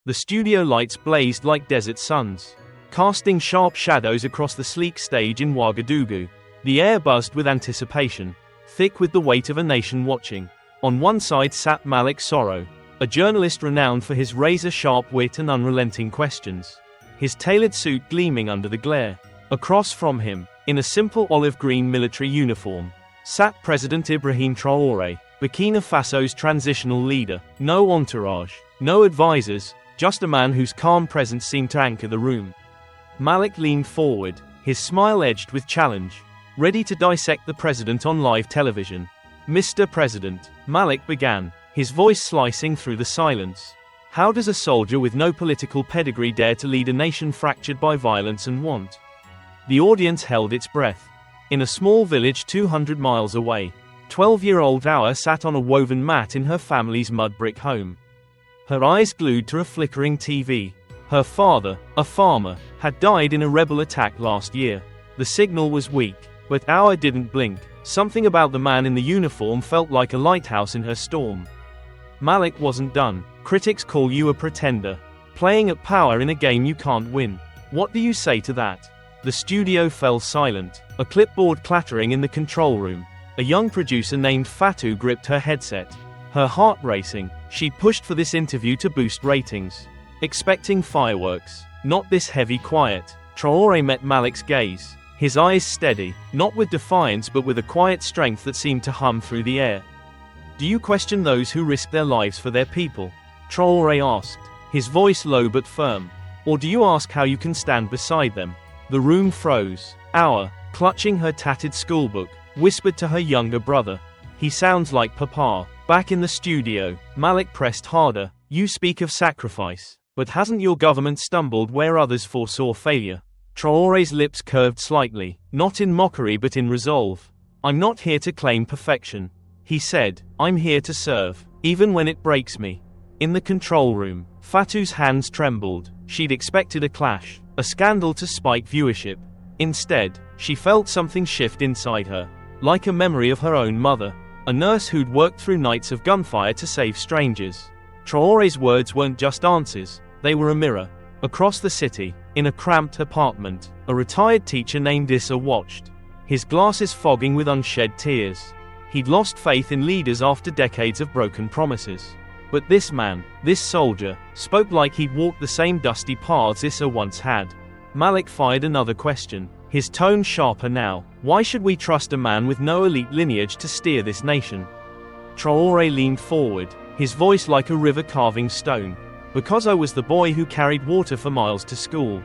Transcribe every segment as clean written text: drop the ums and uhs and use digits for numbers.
The studio lights blazed like desert suns, casting sharp shadows across the sleek stage in Ouagadougou. The air buzzed with anticipation, thick with the weight of a nation watching. On one side sat Malik Soro, a journalist renowned for his razor-sharp wit and unrelenting questions, his tailored suit gleaming under the glare. Across from him, in a simple olive-green military uniform, sat President Ibrahim Traoré, Burkina Faso's transitional leader. No entourage, no advisors, just a man whose calm presence seemed to anchor the room. Malik leaned forward, his smile edged with challenge, ready to dissect the president on live television. "Mr. President," Malik began, his voice slicing through the silence. "How does a soldier with no political pedigree dare to lead a nation fractured by violence and want?" The audience held its breath. In a small village 200 miles away, 12-year-old Awa sat on a woven mat in her family's mud brick home. Her eyes glued to a flickering TV. Her father, a farmer, had died in a rebel attack last year. The signal was weak, but Awa didn't blink. Something about the man in the uniform felt like a lighthouse in her storm. Malik wasn't done. "Critics call you a pretender, playing at power in a game you can't win. What do you say to that?" The studio fell silent, a clipboard clattering in the control room. A young producer named Fatou gripped her headset, her heart racing. She pushed for this interview to boost ratings, expecting fireworks, not this heavy quiet. Traoré met Malik's gaze, his eyes steady, not with defiance but with a quiet strength that seemed to hum through the air. "Do you question those who risk their lives for their people?" Traoré asked, his voice low but firm. "Or do you ask how you can stand beside them?" The room froze. Awa, clutching her tattered schoolbook, whispered to her younger brother, "He sounds like Papa." Back in the studio, Malik pressed harder. "You speak of sacrifice, but hasn't your government stumbled where others foresaw failure?" Traoré's lips curved slightly, not in mockery but in resolve. "I'm not here to claim perfection," he said. "I'm here to serve, even when it breaks me." In the control room, Fatou's hands trembled. She'd expected a clash, a scandal to spike viewership. Instead, she felt something shift inside her, like a memory of her own mother, a nurse who'd worked through nights of gunfire to save strangers. Traoré's words weren't just answers, they were a mirror. Across the city, in a cramped apartment, a retired teacher named Issa watched, his glasses fogging with unshed tears. He'd lost faith in leaders after decades of broken promises. But this man, this soldier, spoke like he'd walked the same dusty paths Issa once had. Malik fired another question, his tone sharper now. "Why should we trust a man with no elite lineage to steer this nation?" Traoré leaned forward, his voice like a river carving stone. "Because I was the boy who carried water for miles to school.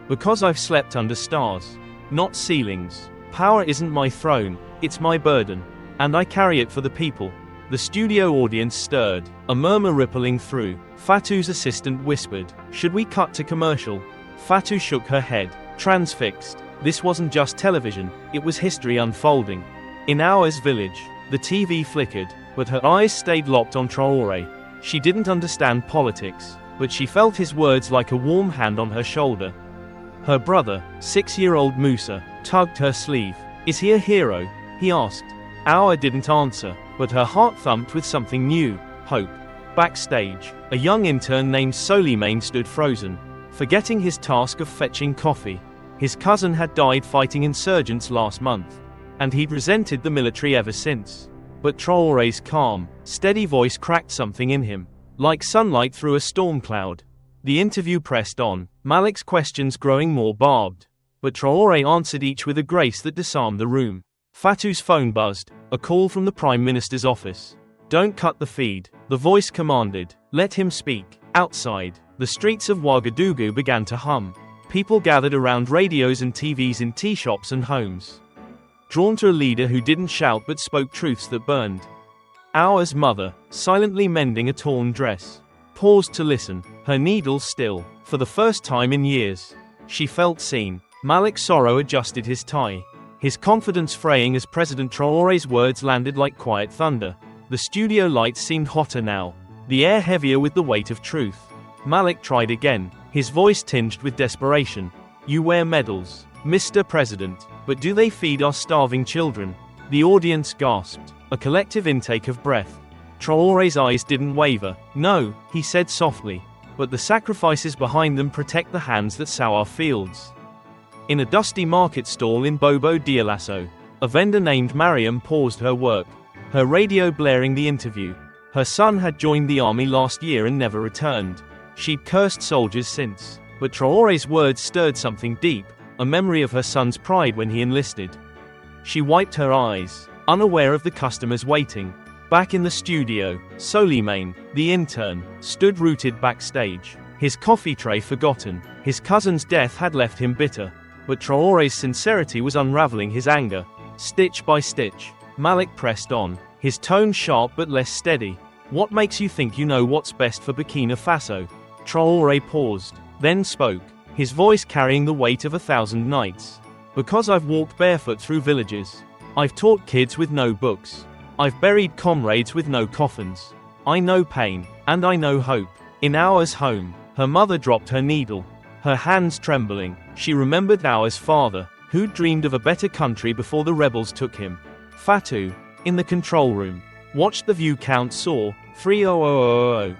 Because I've slept under stars, not ceilings. Power isn't my throne, it's my burden. And I carry it for the people." The studio audience stirred, a murmur rippling through. Fatou's assistant whispered, "Should we cut to commercial?" Fatou shook her head, transfixed. This wasn't just television, it was history unfolding. In Awa's village, the TV flickered, but her eyes stayed locked on Traoré. She didn't understand politics, but she felt his words like a warm hand on her shoulder. Her brother, 6-year-old Musa, tugged her sleeve. "Is he a hero?" he asked. Awa didn't answer, but her heart thumped with something new, hope. Backstage, a young intern named Solimane stood frozen, forgetting his task of fetching coffee. His cousin had died fighting insurgents last month, and he'd resented the military ever since. But Traoré's calm, steady voice cracked something in him, like sunlight through a storm cloud. The interview pressed on, Malik's questions growing more barbed. But Traoré answered each with a grace that disarmed the room. Fatou's phone buzzed, a call from the Prime Minister's office. "Don't cut the feed," the voice commanded. "Let him speak." Outside, the streets of Ouagadougou began to hum. People gathered around radios and TVs in tea shops and homes, drawn to a leader who didn't shout but spoke truths that burned. Awa's mother, silently mending a torn dress, paused to listen, her needle still. For the first time in years, she felt seen. Malik Soro adjusted his tie, his confidence fraying as President Traoré's words landed like quiet thunder. The studio lights seemed hotter now, the air heavier with the weight of truth. Malik tried again, his voice tinged with desperation. "You wear medals, Mr. President, but do they feed our starving children?" The audience gasped, a collective intake of breath. Traoré's eyes didn't waver. "No," he said softly. but the sacrifices behind them protect the hands that sow our fields. In a dusty market stall in Bobo Dioulasso, a vendor named Mariam paused her work, her radio blaring the interview. Her son had joined the army last year and never returned. She'd cursed soldiers since, but Traore's words stirred something deep, a memory of her son's pride when he enlisted. She wiped her eyes, unaware of the customers waiting. Back in the studio, Soleiman, the intern, stood rooted backstage, his coffee tray forgotten. His cousin's death had left him bitter, but Traore's sincerity was unraveling his anger. Stitch by stitch, Malik pressed on, his tone sharp but less steady. What makes you think you know what's best for Burkina Faso? Traore paused, then spoke, his voice carrying the weight of 1,000 nights. Because I've walked barefoot through villages. I've taught kids with no books. I've buried comrades with no coffins. I know pain, and I know hope. In Aoua's home, her mother dropped her needle, her hands trembling. She remembered Aoua's father, who'd dreamed of a better country before the rebels took him. Fatou, in the control room, watched the view count soar, 300,000,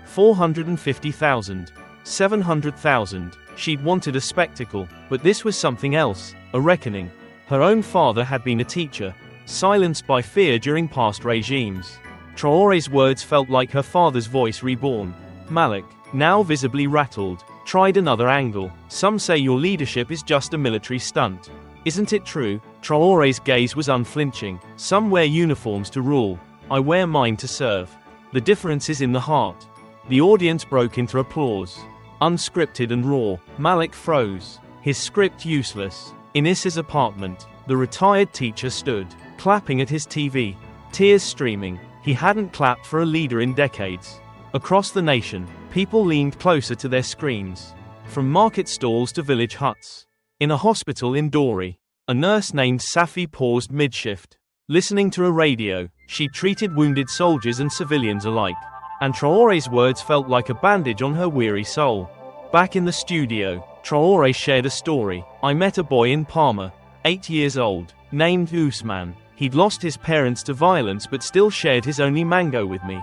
450,000, 700,000. She'd wanted a spectacle, but this was something else, a reckoning. Her own father had been a teacher, silenced by fear during past regimes. Traore's words felt like her father's voice reborn. Malik, now visibly rattled, tried another angle. Some say your leadership is just a military stunt. Isn't it true? Traore's gaze was unflinching. Some wear uniforms to rule. I wear mine to serve. The difference is in the heart. The audience broke into applause. Unscripted and raw, Malik froze, his script useless. In Issa's apartment, the retired teacher stood, clapping at his TV, tears streaming. He hadn't clapped for a leader in decades. Across the nation, people leaned closer to their screens, from market stalls to village huts. In a hospital in Dori, a nurse named Safi paused mid-shift, listening to a radio. She treated wounded soldiers and civilians alike, and Traore's words felt like a bandage on her weary soul. Back in the studio, Traore shared a story. I met a boy in Parma, 8 years old, named Ousmane. He'd lost his parents to violence but still shared his only mango with me.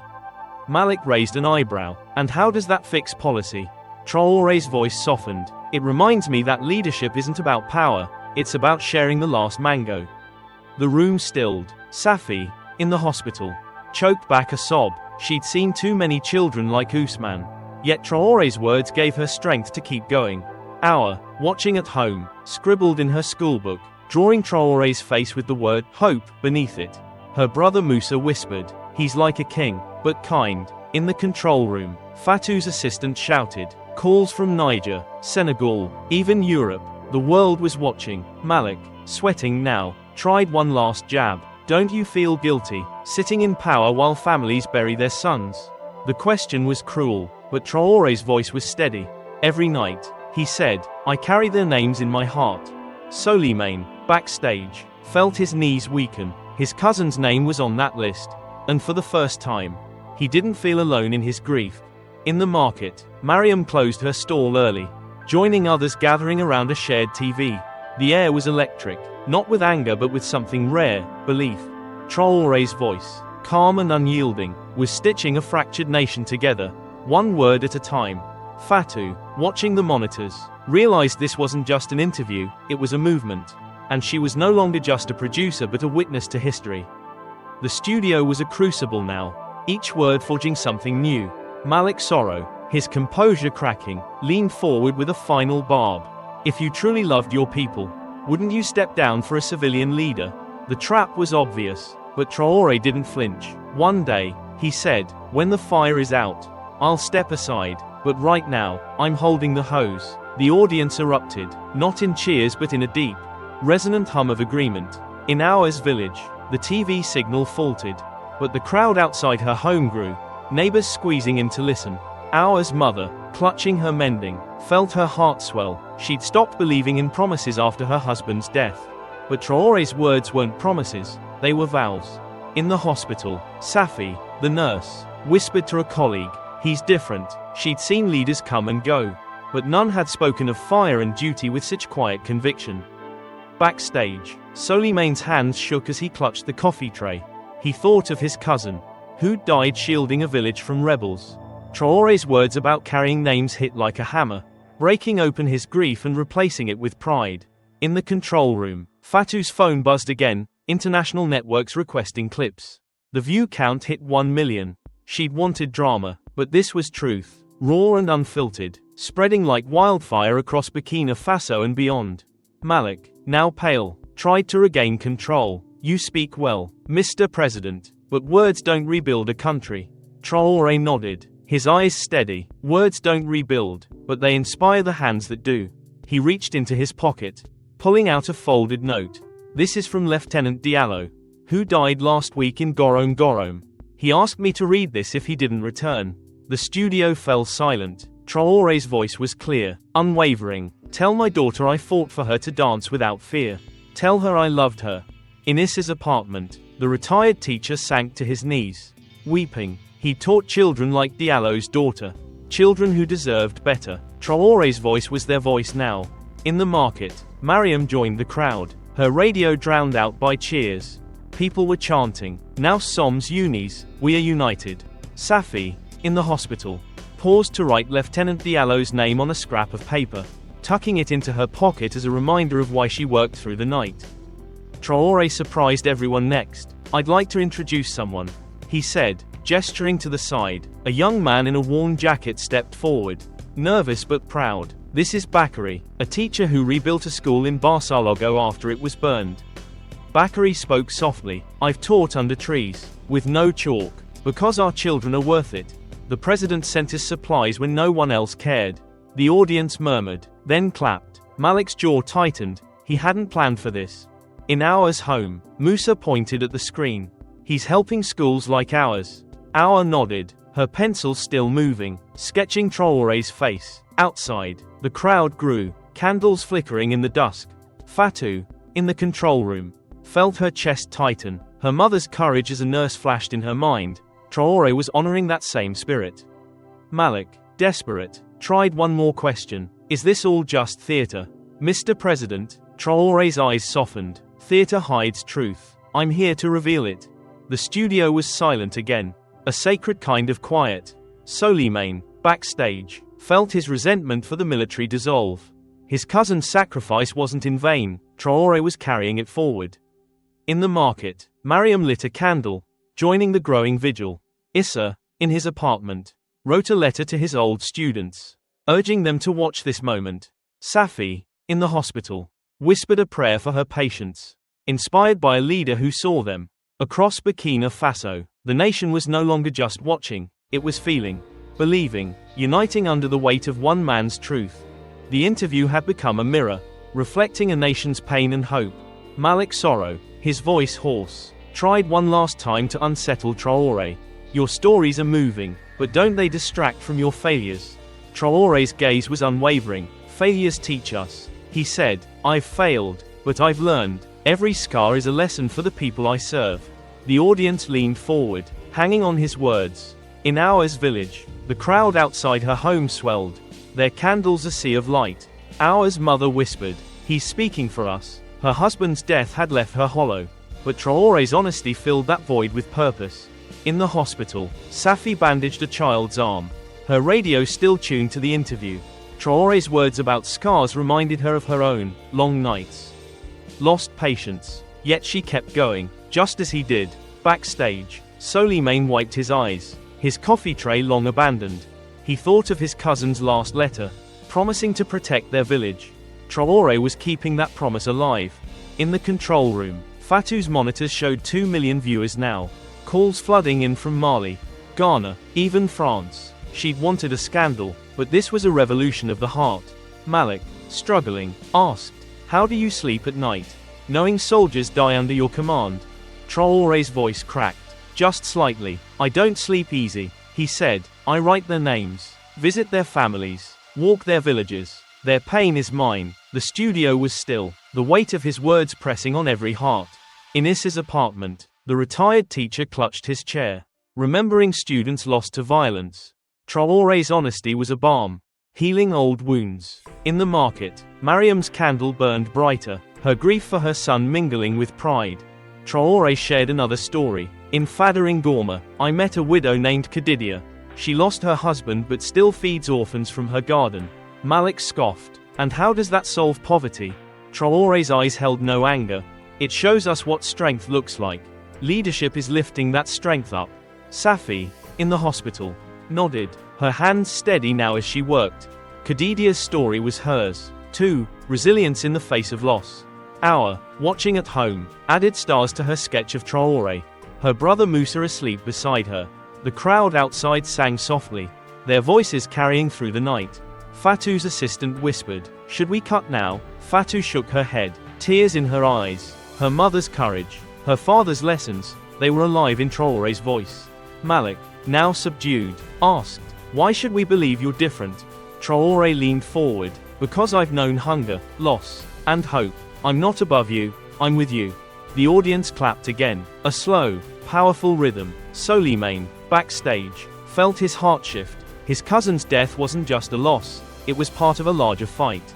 Malik raised an eyebrow. And how does that fix policy? Traore's voice softened. It reminds me that leadership isn't about power, it's about sharing the last mango. The room stilled. Safi, in the hospital, choked back a sob. She'd seen too many children like Ousmane. Yet Traore's words gave her strength to keep going. Aoua, watching at home, scribbled in her schoolbook, drawing Traore's face with the word hope beneath it. Her brother Musa whispered, he's like a king, but kind. In the control room, Fatou's assistant shouted, calls from Niger, Senegal, even Europe. The world was watching. Malik, sweating now, tried one last jab. Don't you feel guilty, sitting in power while families bury their sons? The question was cruel, but Traore's voice was steady. Every night, he said, I carry their names in my heart. Soleiman, backstage, felt his knees weaken. His cousin's name was on that list. And for the first time, he didn't feel alone in his grief. In the market, Mariam closed her stall early, joining others gathering around a shared TV. The air was electric, not with anger but with something rare, belief. Traore's voice, calm and unyielding, was stitching a fractured nation together, one word at a time. Fatou, watching the monitors, realized this wasn't just an interview, it was a movement. And she was no longer just a producer but a witness to history. The studio was a crucible now, each word forging something new. Malik Sorrow, his composure cracking, leaned forward with a final barb. If you truly loved your people, wouldn't you step down for a civilian leader? The trap was obvious, but Traore didn't flinch. One day, he said, when the fire is out, I'll step aside, but right now, I'm holding the hose. The audience erupted, not in cheers but in a deep, resonant hum of agreement. In Aoua's village, the TV signal faltered, but the crowd outside her home grew, neighbors squeezing in to listen. Aoua's mother, clutching her mending, felt her heart swell. She'd stopped believing in promises after her husband's death. But Traore's words weren't promises, they were vows. In the hospital, Safi, the nurse, whispered to a colleague, he's different. She'd seen leaders come and go, but none had spoken of fire and duty with such quiet conviction. Backstage, Soleiman's hands shook as he clutched the coffee tray. He thought of his cousin, who'd died shielding a village from rebels. Traore's words about carrying names hit like a hammer, breaking open his grief and replacing it with pride. In the control room, Fatou's phone buzzed again, international networks requesting clips. The view count hit 1 million. She'd wanted drama, but this was truth, raw and unfiltered, spreading like wildfire across Burkina Faso and beyond. Malik, now pale, tried to regain control. You speak well, Mr. President, but words don't rebuild a country. Traore nodded, his eyes steady. Words don't rebuild, but they inspire the hands that do. He reached into his pocket, pulling out a folded note. This is from Lieutenant Diallo, who died last week in Gorom. He asked me to read this if he didn't return. The studio fell silent. Traore's voice was clear, unwavering. Tell my daughter I fought for her to dance without fear. Tell her I loved her. In Issa's apartment, the retired teacher sank to his knees, weeping. He taught children like Diallo's daughter, children who deserved better. Traore's voice was their voice now. In the market, Mariam joined the crowd, her radio drowned out by cheers. People were chanting, now Soms Unis, we are united. Safi, in the hospital, paused to write Lieutenant Diallo's name on a scrap of paper, tucking it into her pocket as a reminder of why she worked through the night. Traore surprised everyone next. I'd like to introduce someone, he said, gesturing to the side. A young man in a worn jacket stepped forward, nervous but proud. This is Bakary, a teacher who rebuilt a school in Barsalogo after it was burned. Bakary spoke softly. I've taught under trees, with no chalk, because our children are worth it. The president sent his supplies when no one else cared. The audience murmured, then clapped. Malik's jaw tightened. He hadn't planned for this. In ours home, Musa pointed at the screen. He's helping schools like ours. Awa nodded, her pencil still moving, sketching Traore's face. Outside, the crowd grew, candles flickering in the dusk. Fatou, in the control room, felt her chest tighten. Her mother's courage as a nurse flashed in her mind. Traore was honoring that same spirit. Malik, desperate, tried one more question. Is this all just theater? Mr. President, Traore's eyes softened. Theater hides truth. I'm here to reveal it. The studio was silent again. A sacred kind of quiet. Solimane, backstage, felt his resentment for the military dissolve. His cousin's sacrifice wasn't in vain. Traore was carrying it forward. In the market, Mariam lit a candle, joining the growing vigil. Issa, in his apartment, wrote a letter to his old students, urging them to watch this moment. Safi, in the hospital, whispered a prayer for her patients, inspired by a leader who saw them. Across Burkina Faso, the nation was no longer just watching, it was feeling, believing, uniting under the weight of one man's truth. The interview had become a mirror, reflecting a nation's pain and hope. Malik sorrow, his voice hoarse, tried one last time to unsettle Traore. Your stories are moving, but don't they distract from your failures? Traore's gaze was unwavering. Failures teach us, he said. I've failed, but I've learned. Every scar is a lesson for the people I serve. The audience leaned forward, hanging on his words. In Awa's village, the crowd outside her home swelled, their candles a sea of light. Awa's mother whispered, he's speaking for us. Her husband's death had left her hollow, but Traore's honesty filled that void with purpose. In the hospital, Safi bandaged a child's arm, her radio still tuned to the interview. Traore's words about scars reminded her of her own long nights. Lost patience, yet she kept going, just as he did. Backstage, Solimane wiped his eyes, his coffee tray long abandoned. He thought of his cousin's last letter, promising to protect their village. Traore was keeping that promise alive. In the control room, Fatou's monitors showed 2 million viewers now, calls flooding in from Mali, Ghana, even France. She'd wanted a scandal, but this was a revolution of the heart. Malik, struggling, asked, how do you sleep at night, knowing soldiers die under your command? Traore's voice cracked, just slightly. I don't sleep easy, he said. I write their names, visit their families, walk their villages. Their pain is mine. The studio was still, the weight of his words pressing on every heart. In Issa's apartment, the retired teacher clutched his chair, remembering students lost to violence. Traore's honesty was a balm, healing old wounds. In the market, Mariam's candle burned brighter, her grief for her son mingling with pride. Traore shared another story. In Fada Ngorma, I met a widow named Kadidia. She lost her husband but still feeds orphans from her garden. Malik scoffed. And how does that solve poverty? Traore's eyes held no anger. It shows us what strength looks like. Leadership is lifting that strength up. Safi, in the hospital, nodded, her hands steady now as she worked. Khadidia's story was hers, too, resilience in the face of loss. Our, watching at home, added stars to her sketch of Traore. Her brother Musa asleep beside her. The crowd outside sang softly, their voices carrying through the night. Fatu's assistant whispered, "Should we cut now?" Fatu shook her head, tears in her eyes. Her mother's courage, her father's lessons, they were alive in Traore's voice. Malik, now subdued, asked, "Why should we believe you're different?" Traore leaned forward, "Because I've known hunger, loss, and hope. I'm not above you, I'm with you." The audience clapped again, a slow, powerful rhythm. Soleiman, backstage, felt his heart shift. His cousin's death wasn't just a loss, it was part of a larger fight.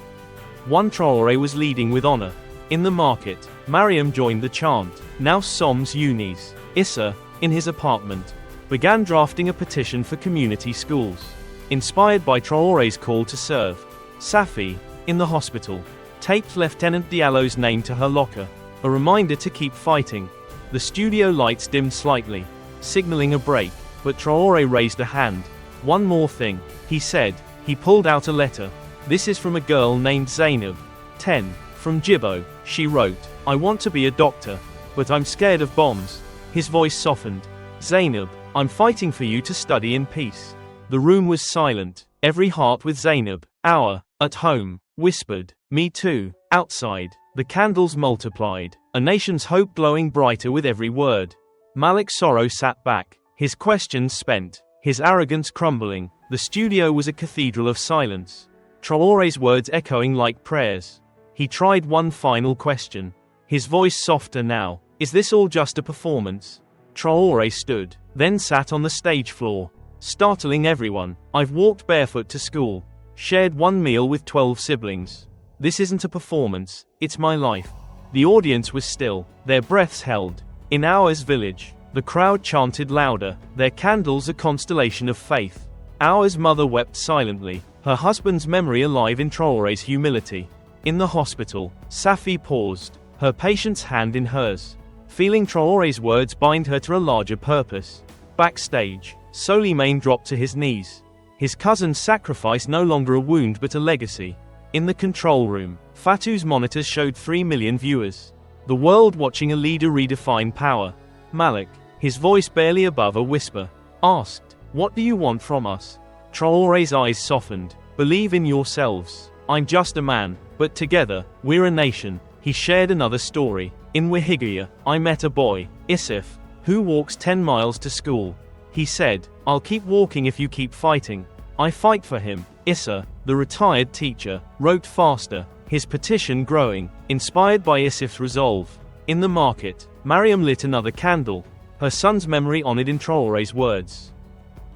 One Traore was leading with honor. In the market, Mariam joined the chant. Now Soms Unis, Issa, in his apartment, began drafting a petition for community schools. Inspired by Traore's call to serve, Safi, in the hospital, taped Lieutenant Diallo's name to her locker, a reminder to keep fighting. The studio lights dimmed slightly, signaling a break, but Traore raised a hand. "One more thing," he said. He pulled out a letter. "This is from a girl named Zainab. 10. From Jibbo," she wrote. "I want to be a doctor, but I'm scared of bombs." His voice softened. "Zainab, I'm fighting for you to study in peace." The room was silent, every heart with Zainab. Our, at home, whispered, "Me too." Outside, the candles multiplied, a nation's hope glowing brighter with every word. Malik Sorrow sat back, his questions spent, his arrogance crumbling. The studio was a cathedral of silence, Traore's words echoing like prayers. He tried one final question, his voice softer now. "Is this all just a performance?" Traore stood, then sat on the stage floor, startling everyone. "I've walked barefoot to school, shared one meal with 12 siblings. This isn't a performance, it's my life." The audience was still, their breaths held. In Ours village, the crowd chanted louder, their candles a constellation of faith. Ours mother wept silently, her husband's memory alive in Traore's humility. In the hospital, Safi paused, her patient's hand in hers, feeling Traore's words bind her to a larger purpose. Backstage, Soleiman dropped to his knees. His cousin's sacrifice no longer a wound but a legacy. In the control room, Fatu's monitors showed 3 million viewers. The world watching a leader redefine power. Malik, his voice barely above a whisper, asked, "What do you want from us?" Traore's eyes softened. "Believe in yourselves. I'm just a man, but together, we're a nation." He shared another story. "In Wahigaya, I met a boy, Isif, who walks 10 miles to school. He said, 'I'll keep walking if you keep fighting.' I fight for him." Issa, the retired teacher, wrote faster, his petition growing, inspired by Isif's resolve. In the market, Mariam lit another candle, her son's memory honored in Traore's words.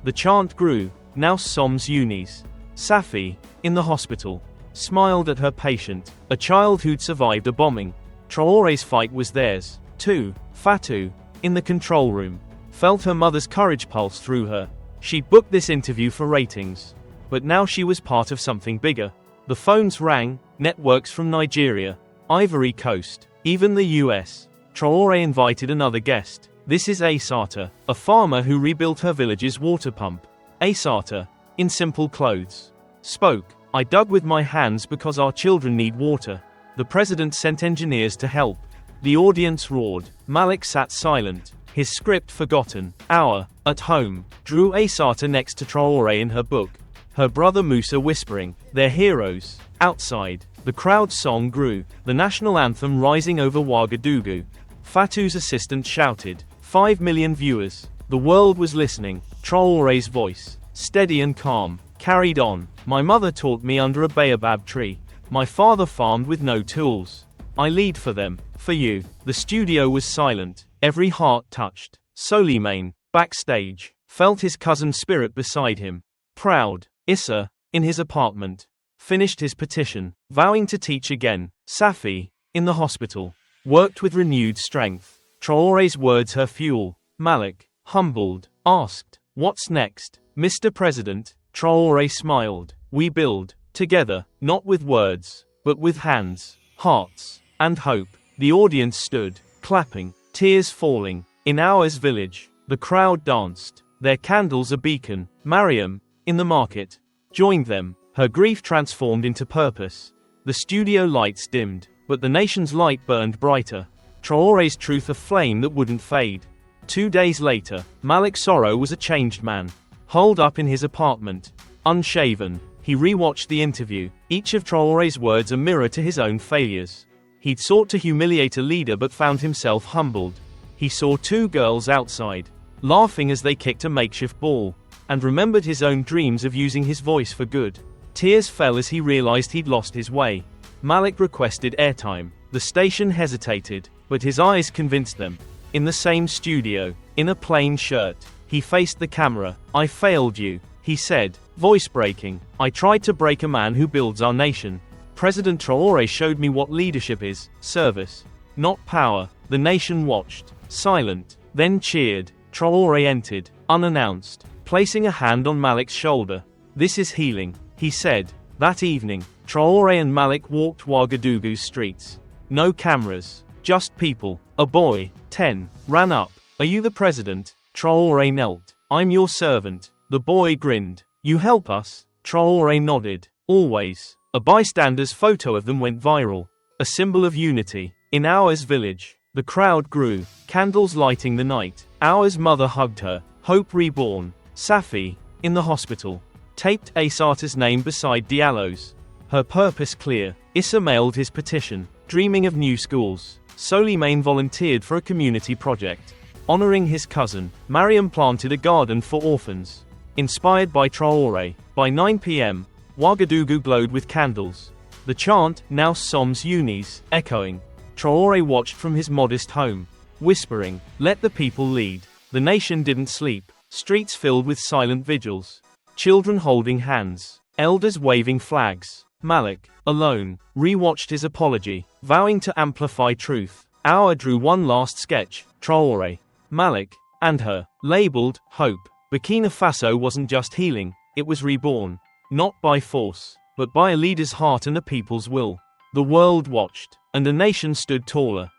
The chant grew, "Now Soms Unis." Safi, in the hospital, smiled at her patient, a child who'd survived a bombing. Traore's fight was theirs, too. Fatu, in the control room, felt her mother's courage pulse through her. She'd booked this interview for ratings, but now she was part of something bigger. The phones rang, networks from Nigeria, Ivory Coast, even the US. Traore invited another guest. This is Asata, a farmer who rebuilt her village's water pump. Asata, in simple clothes, spoke, "I dug with my hands because our children need water. The president sent engineers to help." The audience roared. Malik sat silent, his script forgotten. Our, at home, drew Asata next to Traore in her book, her brother Musa whispering, "They're heroes." Outside, the crowd's song grew, the national anthem rising over Ouagadougou. Fatu's assistant shouted, 5 million viewers. The world was listening. Traore's voice, steady and calm, carried on. "My mother taught me under a baobab tree. My father farmed with no tools. I lead for them, for you." The studio was silent, every heart touched. Soleiman, backstage, felt his cousin's spirit beside him. Proud, Issa, in his apartment, finished his petition, vowing to teach again. Safi, in the hospital, worked with renewed strength. Traore's words her fuel. Malik, humbled, asked, What's next, Mr. President? Traore smiled. We build, together, not with words, but with hands, hearts, and hope. The audience stood, clapping, tears falling. In Ours village, the crowd danced, their candles a beacon. Mariam, in the market, joined them, her grief transformed into purpose. The studio lights dimmed, but the nation's light burned brighter. Traore's truth a flame that wouldn't fade. 2 days later, Malik Soro was a changed man. Holed up in his apartment, unshaven, he rewatched the interview. Each of Traore's words a mirror to his own failures. He'd sought to humiliate a leader but found himself humbled. He saw 2 girls outside, laughing as they kicked a makeshift ball, and remembered his own dreams of using his voice for good. Tears fell as he realized he'd lost his way. Malik requested airtime. The station hesitated, but his eyes convinced them. In the same studio, in a plain shirt, he faced the camera. I failed you, he said, voice breaking. I tried to break a man who builds our nation. President Traore showed me what leadership is, service, not power. The nation watched, silent, then cheered. Traore entered, unannounced, placing a hand on Malik's shoulder. This is healing, he said. That evening, Traore and Malik walked Ouagadougou's streets. No cameras, just people. A boy, 10, ran up. Are you the president? Traore knelt. I'm your servant. The boy grinned. You help us? Traore nodded. Always. A bystander's photo of them went viral. A symbol of unity. In Ours village, the crowd grew, candles lighting the night. Ours mother hugged her. Hope reborn. Safi, in the hospital, taped Aissata's name beside Diallo's. Her purpose clear. Issa mailed his petition, dreaming of new schools. Soleiman volunteered for a community project. Honoring his cousin, Mariam planted a garden for orphans. Inspired by Traore, by 9 p.m., Ouagadougou glowed with candles. The chant, Nous sommes unis, echoing. Traore watched from his modest home, whispering, let the people lead. The nation didn't sleep, streets filled with silent vigils. Children holding hands, elders waving flags. Malik, alone, rewatched his apology, vowing to amplify truth. Our drew one last sketch, Traore, Malik, and her, labeled, Hope. Burkina Faso wasn't just healing, it was reborn. Not by force, but by a leader's heart and a people's will. The world watched, and a nation stood taller,